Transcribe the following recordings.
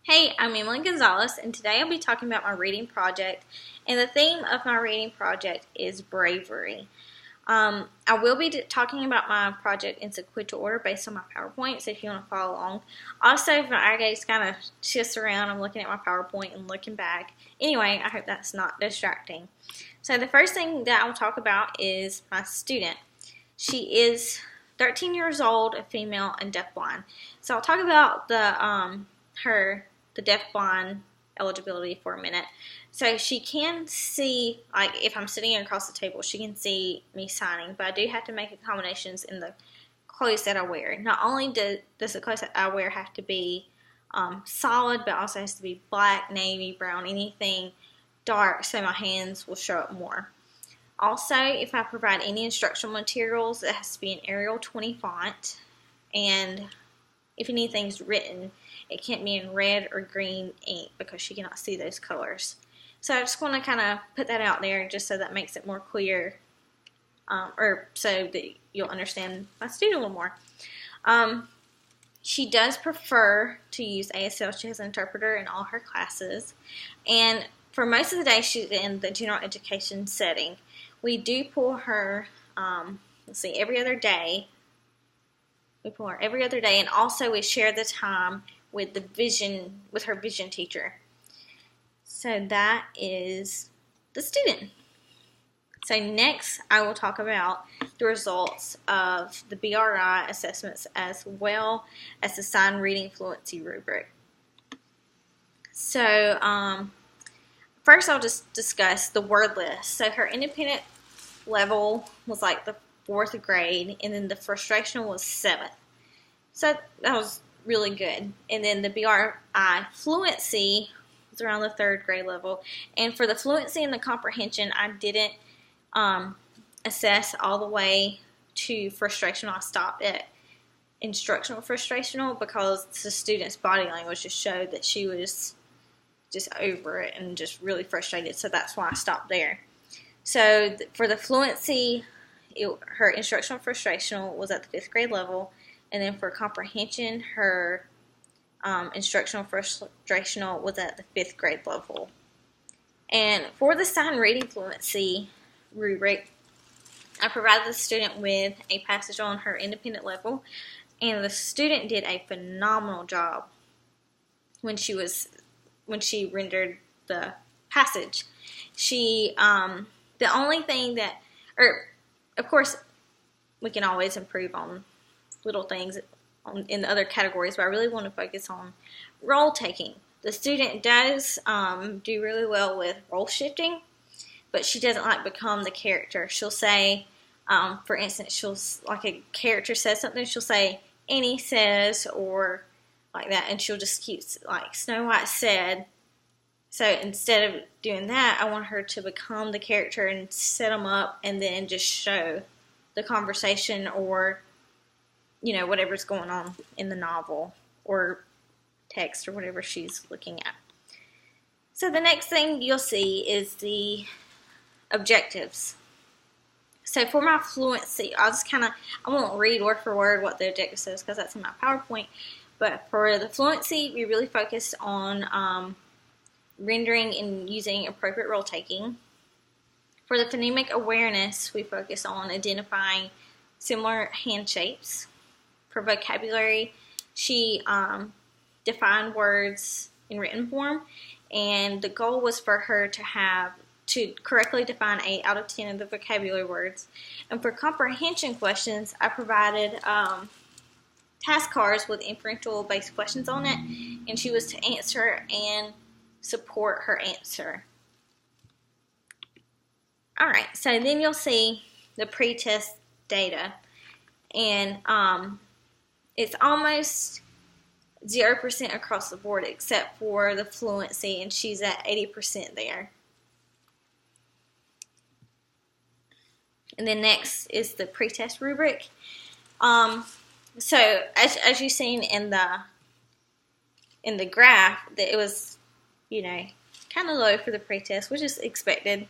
Hey, I'm Emily Gonzalez, and today I'll be talking about my reading project. And the theme of my reading project is bravery. I will be talking about my project in sequential order based on my PowerPoint, so if you want to follow along. Also, if my eye gaze kind of shifts around, I'm looking at my PowerPoint and looking back. Anyway, I hope that's not distracting. So the first thing that I'll talk about is my student. She is 13 years old, a female, and deafblind. So I'll talk about the deafblind eligibility for a minute. So she can see, like if I'm sitting across the table, she can see me signing, but I do have to make accommodations in the clothes that I wear. Not only does the clothes that I wear have to be solid, but also has to be black, navy, brown, anything dark, so my hands will show up more. Also, if I provide any instructional materials, it has to be in Arial 20 font, and if anything's written, it can't be in red or green ink because she cannot see those colors. So I just want to kind of put that out there just so that makes it more clear, or so that you'll understand my student a little more. She does prefer to use ASL. She has an interpreter in all her classes, and for most of the day she's in the general education setting. We do pull her, every other day. We pull her every other day, and also we share the time with her vision teacher. So that is the student. So next, I will talk about the results of the BRI assessments as well as the Sign Reading Fluency rubric. So first, I'll just discuss the word list. So her independent level was like the 4th grade, and then the frustrational was 7th. So that was really good. And then the BRI fluency was around the 3rd grade level. And for the fluency and the comprehension, I didn't assess all the way to frustrational. I stopped at instructional frustrational because the student's body language just showed that she was just over it and just really frustrated. So that's why I stopped there. So for the fluency, her instructional frustrational was at the 5th grade level. And then for comprehension, her instructional frustrational was at the 5th grade level. And for the sign reading fluency rubric, I provided the student with a passage on her independent level, and the student did a phenomenal job when she rendered the passage. The only thing of course, we can always improve on little things in the other categories, but I really want to focus on role taking. The student does do really well with role shifting, but she doesn't like become the character. She'll say, for instance, like a character says something, she'll say, Annie says, or like that, and she'll just keep, like Snow White said. So instead of doing that, I want her to become the character and set them up and then just show the conversation or whatever's going on in the novel or text or whatever she's looking at. So the next thing you'll see is the objectives. So for my fluency, I won't read word for word what the objective says because that's in my PowerPoint, but for the fluency, we really focused on rendering and using appropriate role taking. For the phonemic awareness, we focus on identifying similar hand shapes. For vocabulary, she defined words in written form, and the goal was for her to correctly define 8 out of 10 of the vocabulary words. And for comprehension questions, I provided task cards with inferential-based questions on it, and she was to answer and support her answer. Alright, so then you'll see the pre-test data, and it's almost 0% across the board except for the fluency, and she's at 80% there. And then next is the pretest rubric. So as you've seen in the graph, that it was kind of low for the pretest, which is expected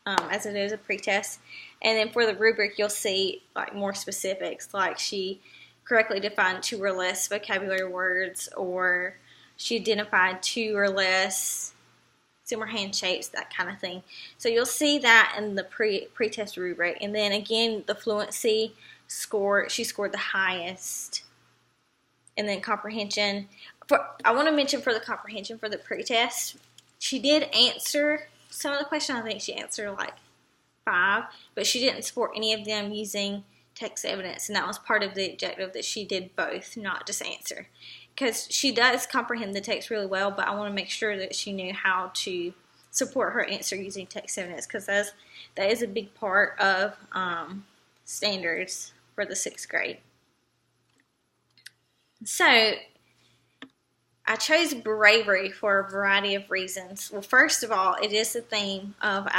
as it is a pretest. And then for the rubric, you'll see like more specifics, like she correctly defined 2 or less vocabulary words, or she identified 2 or less similar hand shapes, that kind of thing. So you'll see that in the pre-test rubric. And then again, the fluency score, she scored the highest. And then comprehension, I want to mention for the comprehension for the pre-test, she did answer some of the questions. I think she answered like 5, but she didn't support any of them using text evidence, and that was part of the objective, that she did both, not just answer. Because she does comprehend the text really well, but I want to make sure that she knew how to support her answer using text evidence, because that is a big part of standards for the 6th grade. So I chose bravery for a variety of reasons. Well, first of all, it is the theme of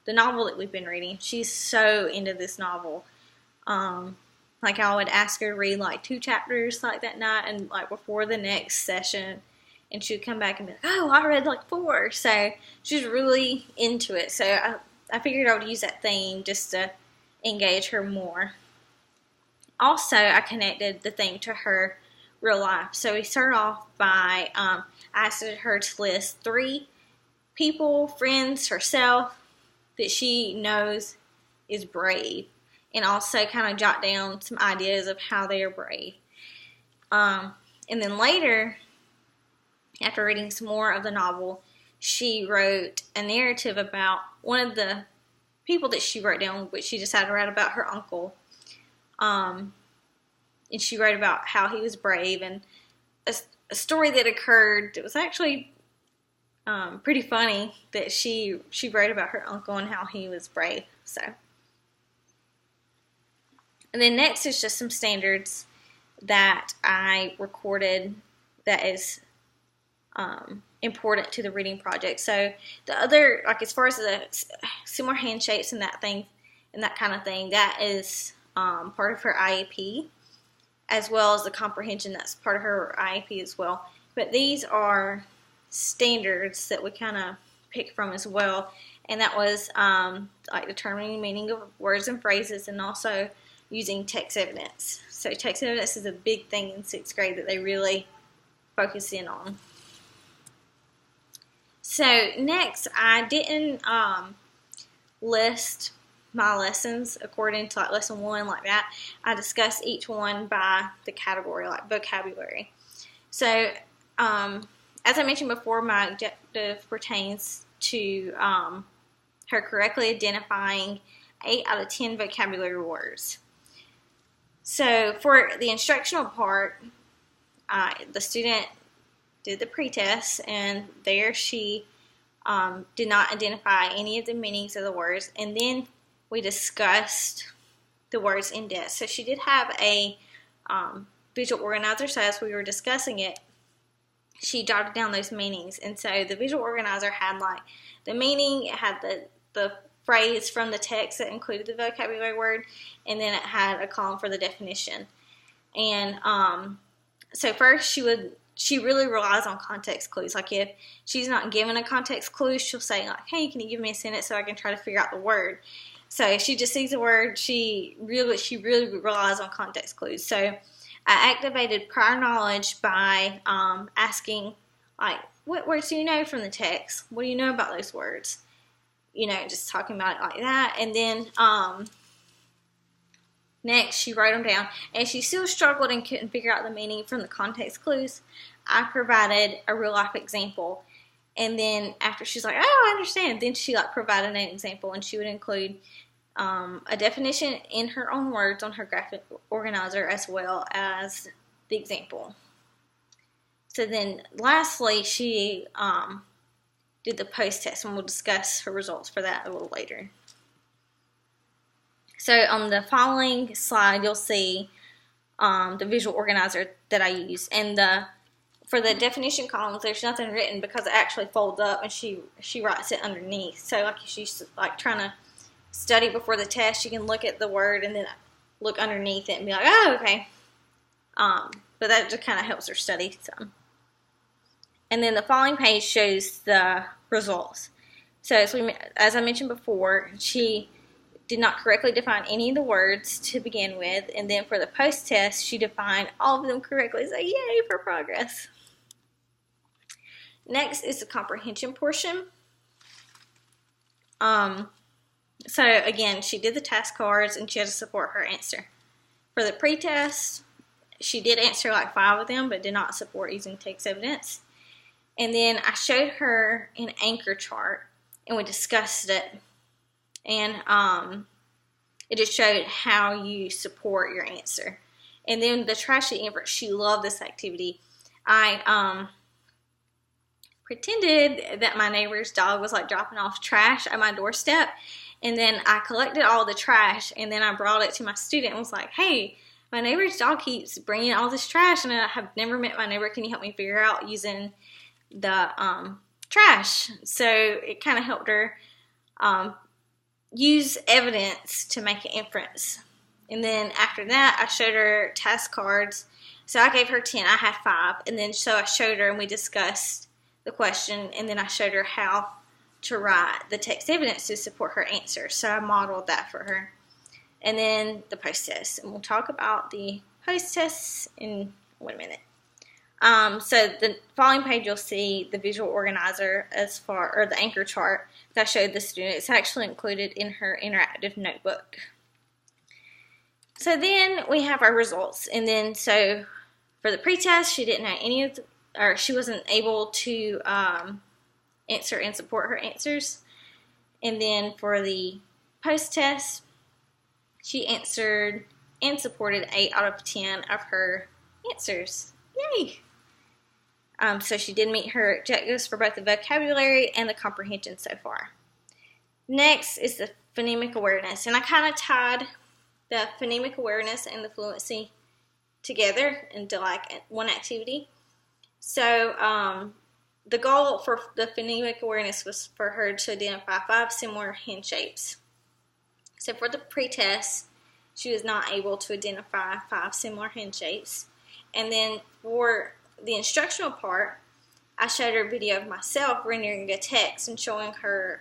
the novel that we've been reading. She's so into this novel. Like I would ask her to read like 2 chapters like that night, and like before the next session, and she would come back and be like, oh, I read like 4. So she's really into it. So I figured I would use that theme just to engage her more. Also, I connected the theme to her real life. So we started off by I asked her to list 3 people, friends, herself, that she knows is brave, and also kind of jot down some ideas of how they are brave. And then later, after reading some more of the novel, she wrote a narrative about one of the people that she wrote down, which she decided to write about her uncle. And she wrote about how he was brave, and a story that occurred that was actually pretty funny, that she wrote about her uncle and how he was brave. So, and then next is just some standards that I recorded that is important to the reading project. So the other, like as far as the similar hand shapes and that thing and that kind of thing, that is part of her IEP, as well as the comprehension, that's part of her IEP as well. But these are standards that we kind of pick from as well, and that was like determining the meaning of words and phrases, and also using text evidence. So text evidence is a big thing in 6th grade that they really focus in on. So next, I didn't list my lessons according to like lesson 1 like that. I discussed each one by the category, like vocabulary. So as I mentioned before, my objective pertains to her correctly identifying 8 out of 10 vocabulary words. So for the instructional part, the student did the pretest, and there she did not identify any of the meanings of the words, and then we discussed the words in depth. So she did have a visual organizer, so as we were discussing it, she jotted down those meanings. And so the visual organizer had like the meaning, it had the phrase from the text that included the vocabulary word, and then it had a column for the definition. And so first she really relies on context clues. Like if she's not given a context clue, she'll say like, hey, can you give me a sentence so I can try to figure out the word? So if she just sees a word, she really relies on context clues. So I activated prior knowledge by asking, like, what words do you know from the text? What do you know about those words? You know, just talking about it like that. And then next, she wrote them down. And if she still struggled and couldn't figure out the meaning from the context clues, I provided a real-life example. And then after she's like, oh, I understand, then she like provided an example, and she would include a definition in her own words on her graphic organizer as well as the example. So then lastly, she did the post-test, and we'll discuss her results for that a little later. So on the following slide, you'll see the visual organizer that I used. And for the definition columns, there's nothing written because it actually folds up, and she writes it underneath. So like if she's like trying to study before the test, she can look at the word and then look underneath it and be like, oh, okay. But that just kind of helps her study some. And then the following page shows the results. So as I mentioned before, she did not correctly define any of the words to begin with, and then for the post-test, she defined all of them correctly. So yay for progress. Next is the comprehension portion. So again, she did the task cards and she had to support her answer. For the pretest, she did answer like 5 of them, but did not support using text evidence. And then I showed her an anchor chart and we discussed it. And it just showed how you support your answer. And then the trash sheet inference, she loved this activity. I pretended that my neighbor's dog was like dropping off trash at my doorstep, and then I collected all the trash, and then I brought it to my student and was like, hey, my neighbor's dog keeps bringing all this trash, and I have never met my neighbor. Can you help me figure out using the trash? So it kind of helped her use evidence to make an inference. And then after that, I showed her task cards. So I gave her 10. I had 5. And then so I showed her and we discussed the question. And then I showed her how to write the text evidence to support her answer. So I modeled that for her. And then the post-test. And we'll talk about the post-tests in 1 minute. So the following page, you'll see the visual organizer or the anchor chart that I showed the student. It's actually included in her interactive notebook. So then we have our results. And then so for the pretest, she didn't know any of or she wasn't able to answer and support her answers. And then for the post-test, she answered and supported 8 out of 10 of her answers. Yay! So she did meet her objectives for both the vocabulary and the comprehension so far. Next is the phonemic awareness. And I kind of tied the phonemic awareness and the fluency together into like one activity. So the goal for the phonemic awareness was for her to identify 5 similar hand shapes. So for the pretest, she was not able to identify 5 similar hand shapes. And then for the instructional part, I showed her a video of myself rendering a text and showing her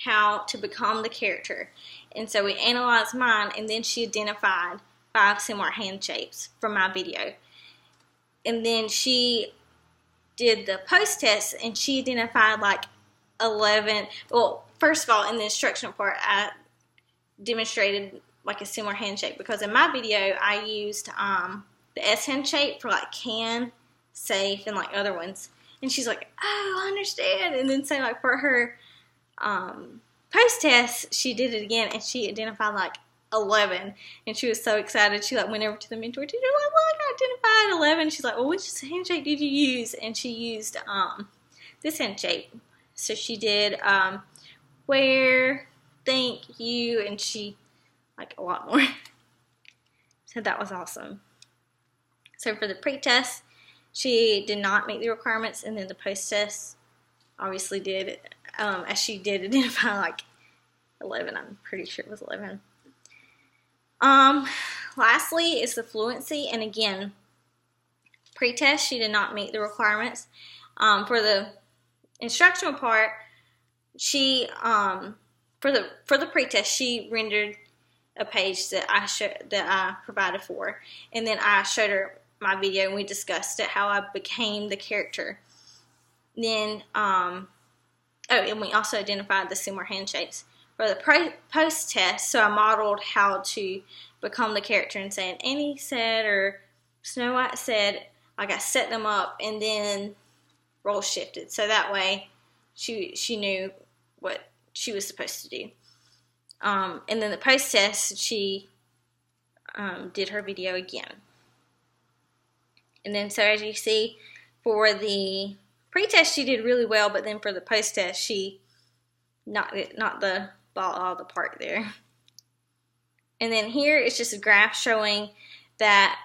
how to become the character. And so we analyzed mine, and then she identified 5 similar hand shapes from my video. And then she did the post-test, and she identified like 11. Well, first of all, in the instructional part, I demonstrated like a similar hand shape, because in my video, I used the S hand shape for like can, safe, and like other ones. And she's like, oh, I understand. And then so like for her post-test, she did it again, and she identified like 11, and she was so excited. She like went over to the mentor teacher, like, look, I identified 11. She's like, well, which hand shape did you use? And she used this hand shape. So she did where, thank you, and she like a lot more. So that was awesome. So for the pre-test, she did not meet the requirements, and then the post-test obviously did, as she did identify like 11. I'm pretty sure it was 11. Lastly is the fluency, and again, pre-test, she did not meet the requirements. For the instructional part, she for the pre-test, she rendered a page that I provided for her, and then I showed her my video and we discussed it, how I became the character. Then and we also identified the similar hand shapes. For the post-test, so I modeled how to become the character and saying Annie said or Snow White said, like I set them up and then role shifted. So that way she knew what she was supposed to do. And then the post-test, she did her video again. And then so as you see, for the pre-test, she did really well, but then for the post-test, she not the ball all the part there. And then here it's just a graph showing that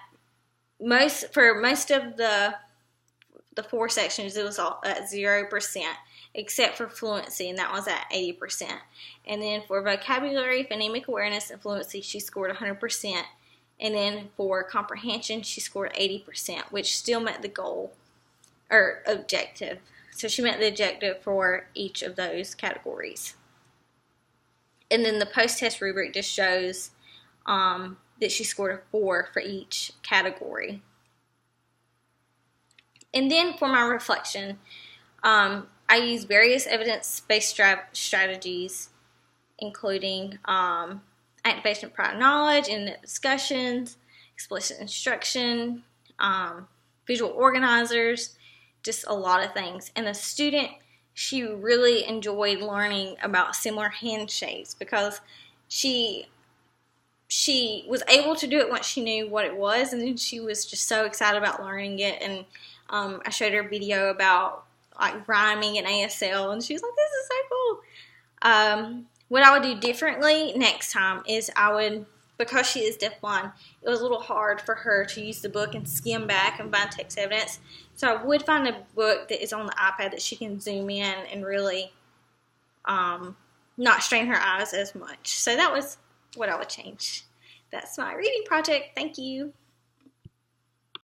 most of the 4 sections, it was all at 0%, except for fluency, and that was at 80%. And then for vocabulary, phonemic awareness, and fluency, she scored 100%. And then for comprehension, she scored 80%, which still met the goal or objective. So she met the objective for each of those categories. And then the post-test rubric just shows that she scored a 4 for each category. And then for my reflection, I use various evidence-based strategies, including activation of prior knowledge, in-depth discussions, explicit instruction, visual organizers, just a lot of things. And the student, she really enjoyed learning about similar handshapes because she was able to do it once she knew what it was, and then she was just so excited about learning it. And I showed her a video about like rhyming in ASL, and she was like, "This is so cool." What I would do differently next time is because she is deafblind, it was a little hard for her to use the book and skim back and find text evidence. So I would find a book that is on the iPad that she can zoom in and really not strain her eyes as much. So that was what I would change. That's my reading project. Thank you.